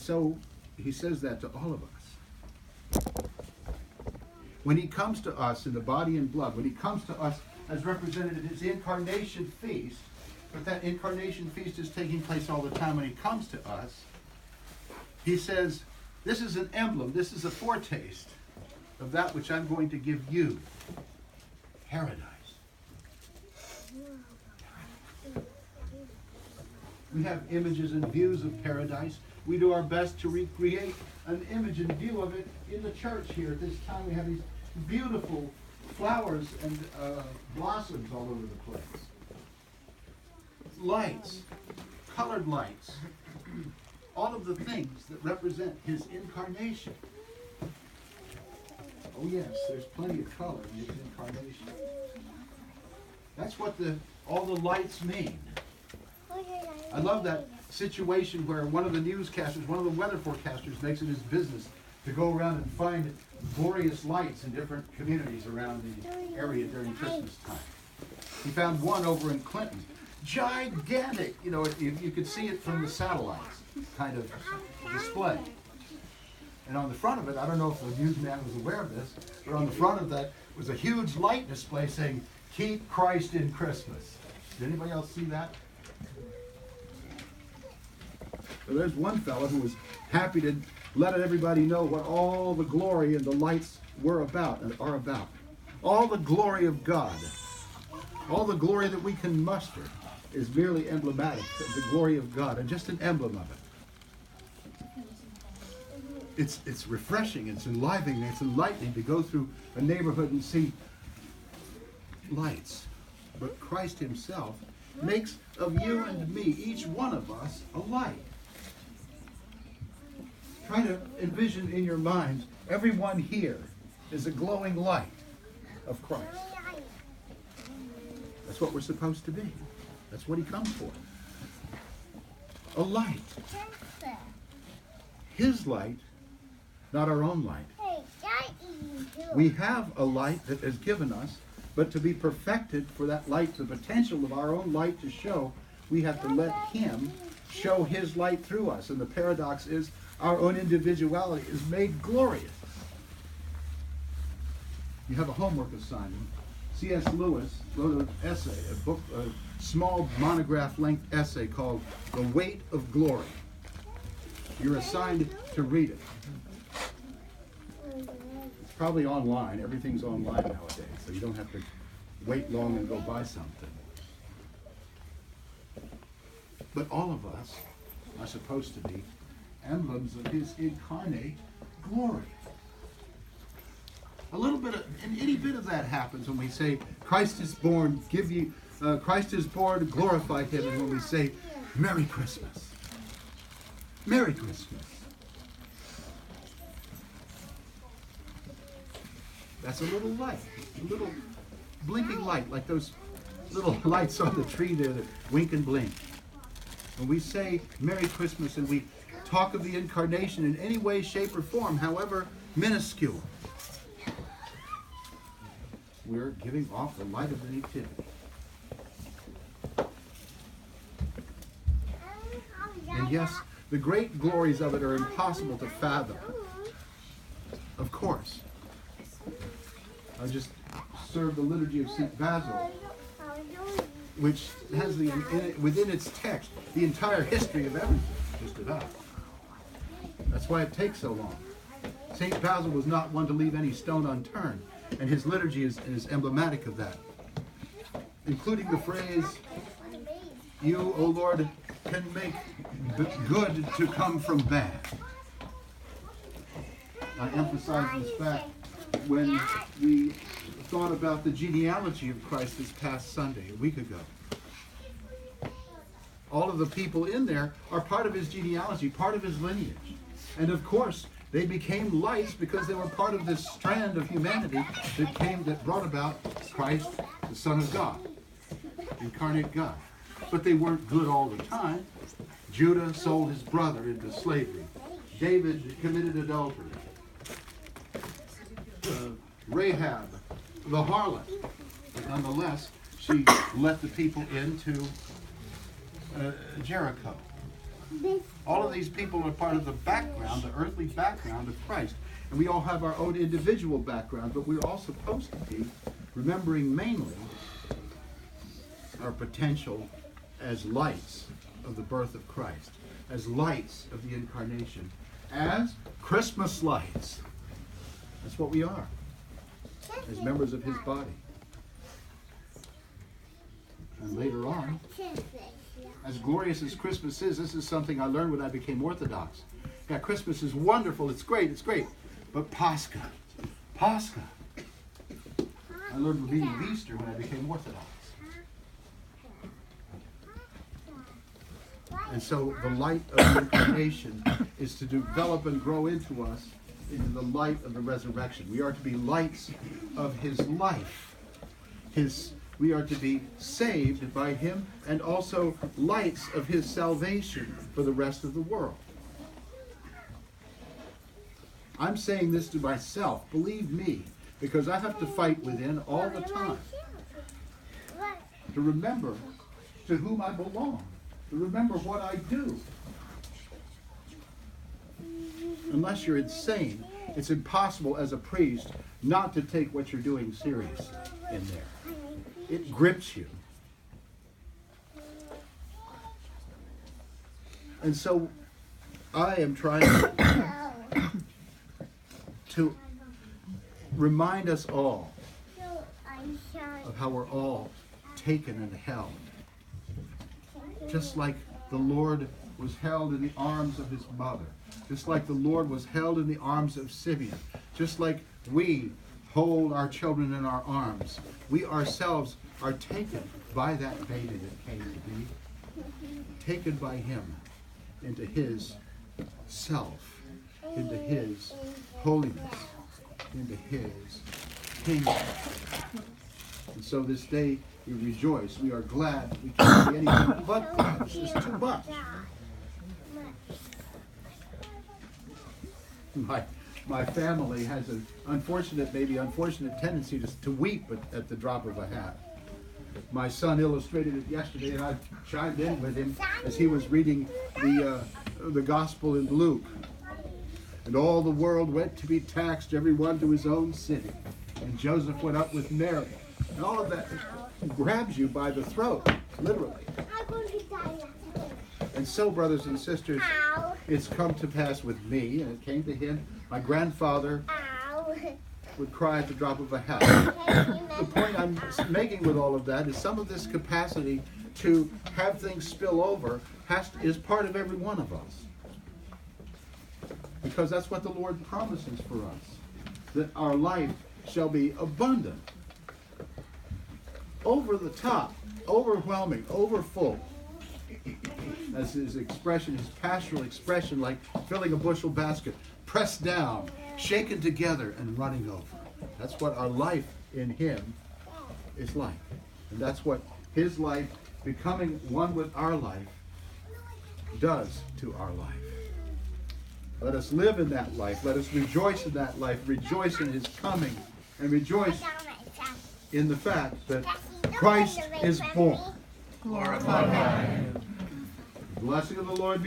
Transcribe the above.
so he says that to all of us. When he comes to us in the body and blood, when he comes to us as represented in his incarnation feast, but that incarnation feast is taking place all the time when he comes to us, he says, this is an emblem, this is a foretaste of that which I'm going to give you. Paradise. We have images and views of paradise. We do our best to recreate an image and view of it in the church here. At this time we have these beautiful flowers and blossoms all over the place. Lights, colored lights. All of the things that represent his incarnation. Oh yes, there's plenty of color in his incarnation. That's what all the lights mean. I love that situation where one of the newscasters, one of the weather forecasters makes it his business to go around and find glorious lights in different communities around the area during Christmas time. He found one over in Clinton. Gigantic, you could see it from the satellites kind of display. And on the front of it, I don't know if the newsman was aware of this, but on the front of that was a huge light display saying, "Keep Christ in Christmas." Did anybody else see that? So there's one fellow who was happy to let everybody know what all the glory and the lights were about and are about. All the glory of God, all the glory that we can muster is merely emblematic of the glory of God and just an emblem of it. It's refreshing, it's enlivening, it's enlightening to go through a neighborhood and see lights. But Christ himself makes of you and me, each one of us, a light. Try to envision in your minds, everyone here is a glowing light of Christ. That's what we're supposed to be. That's what he comes for. A light. His light, not our own light. We have a light that is given us, but to be perfected for that light, the potential of our own light to show, we have to let him show his light through us. And the paradox is our own individuality is made glorious. You have a homework assignment. C.S. Lewis wrote an essay, a small monograph-length essay called The Weight of Glory. You're assigned to read it. It's probably online. Everything's online nowadays, so you don't have to wait long and go buy something. But all of us are supposed to be emblems of his incarnate glory. A little bit of, and any bit of that happens when we say, Christ is born, Christ is born, glorify him, and when we say, Merry Christmas. Merry Christmas. That's a little light, a little blinking light, like those little lights on the tree there that wink and blink. When we say Merry Christmas and we talk of the incarnation in any way, shape, or form, however minuscule, we're giving off the light of the Nativity. And yes, the great glories of it are impossible to fathom. Of course. I just served the liturgy of St. Basil, which has within its text the entire history of everything, just about. That's why it takes so long. St. Basil was not one to leave any stone unturned, and his liturgy is emblematic of that, including the phrase, "You, O Lord, can make good to come from bad." I emphasize this fact when we thought about the genealogy of Christ this past Sunday, a week ago. All of the people in there are part of his genealogy, part of his lineage. And of course, they became lights because they were part of this strand of humanity that brought about Christ, the Son of God, incarnate God. But they weren't good all the time. Judah sold his brother into slavery. David committed adultery. Rahab, the harlot, but nonetheless, she let the people into Jericho. All of these people are part of the background, the earthly background of Christ. And we all have our own individual background, but we're all supposed to be remembering mainly our potential as lights of the birth of Christ, as lights of the incarnation, as Christmas lights. That's what we are, as members of his body. And later on, as glorious as Christmas is, this is something I learned when I became Orthodox. Yeah, Christmas is wonderful, it's great. But Pascha. I learned the meaning of Easter when I became Orthodox. And so the light of the incarnation is to develop and grow into us into the light of the resurrection. We are to be lights of his life. We are to be saved by him, and also lights of his salvation for the rest of the world. I'm saying this to myself, believe me, because I have to fight within all the time to remember to whom I belong, to remember what I do. Unless you're insane, it's impossible as a priest not to take what you're doing seriously in there. It grips you. And so I am trying to remind us all of how we're all taken and held. Just like the Lord was held in the arms of his mother. Just like the Lord was held in the arms of Simeon. Just like we hold our children in our arms. We ourselves are taken by that baby that came to be. Taken by him into his self. Into his holiness. Into his kingdom. And so this day we rejoice. We are glad. We can't be anything but glad. It's just too much. My family has an unfortunate tendency to weep at the drop of a hat. My son illustrated it yesterday, and I chimed in with him as he was reading the Gospel in Luke. And all the world went to be taxed, every one to his own city. And Joseph went up with Mary. And all of that grabs you by the throat, literally. And so, brothers and sisters, it's come to pass with me, and it came to him. My grandfather would cry at the drop of a hat. The point I'm making with all of that is some of this capacity to have things spill over is part of every one of us. Because that's what the Lord promises for us. That our life shall be abundant. Over the top, overwhelming, overfull. As his expression, his pastoral expression, like filling a bushel basket, pressed down, shaken together, and running over. That's what our life in him is like. And that's what his life, becoming one with our life, does to our life. Let us live in that life. Let us rejoice in that life. Rejoice in his coming. And rejoice in the fact that Christ is born. Glorify God. The blessing of the Lord be